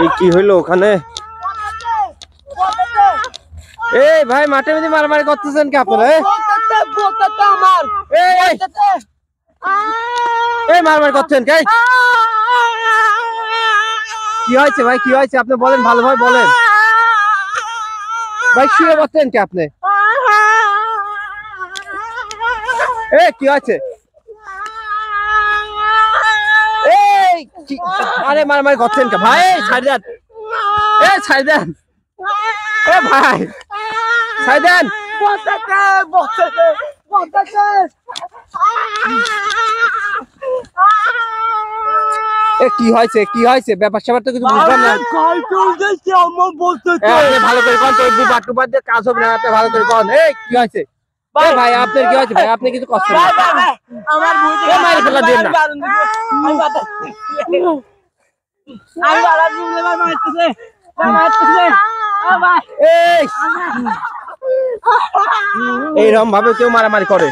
এই কি হইলো ওখানে? এই ভাই মাঠে মধ্যে মারামারি করতেছেন কি আপনারা? এই মারামারি করছেন কে? কি হয়েছে ভাই, কি হয়েছে আপনি বলেন, ভালোভাবে বলেন ভাই। শুয়ে বসছেন কি আপনি? কি হয়েছে? আরে মারামারি করছেন কে ভাই? ছাড় দেন, ছাড় দেন ভাই, ছাড় দেন। কি হয়েছে, কি হয়েছে? ব্যাপার স্যাপার তো কিছু বুঝলাম না। ভালো করে কোন, তোর দুবার টুবার দিয়ে কাজ হবে না, ভালো করে কোন। কি হয়েছে ভাই আপনার? কি হয়েছে ভাই? আপনি কিছু কষ্ট দেন না। এইরকম ভাবে কেউ মারামারি করে?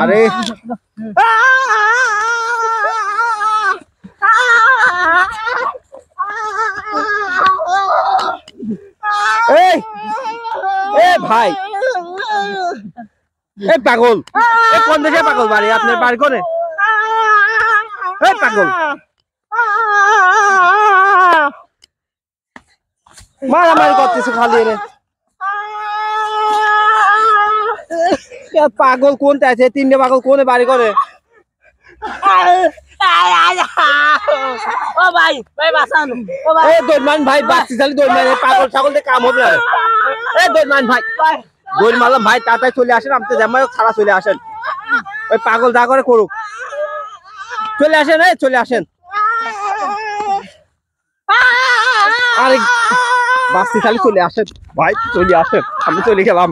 আরে ভাই, পাগল, কোন দেশে পাগল বাড়ি? আপনার বাড়ি করে পাগল মারামারি করতেছে খালি রে। পাগল কোনটা আছে? তিনটে পাগল কোনে বাড়ি করে? ভাই বাচ্চি চালি দৌড় মানে পাগল ছাগল কাম হবে না। দৌড়মান ভাই, দৌড় মারলাম ভাই, তাড়াতাড়ি চলে আসেন। আপনি জামাই ছাড়া চলে আসেন, ওই পাগল যা করে করুক, চলে আসেন, চলে আসেন। আরে বাচ্চি চালি চলে আসেন ভাই, চলে আসেন, আমি চলে গেলাম।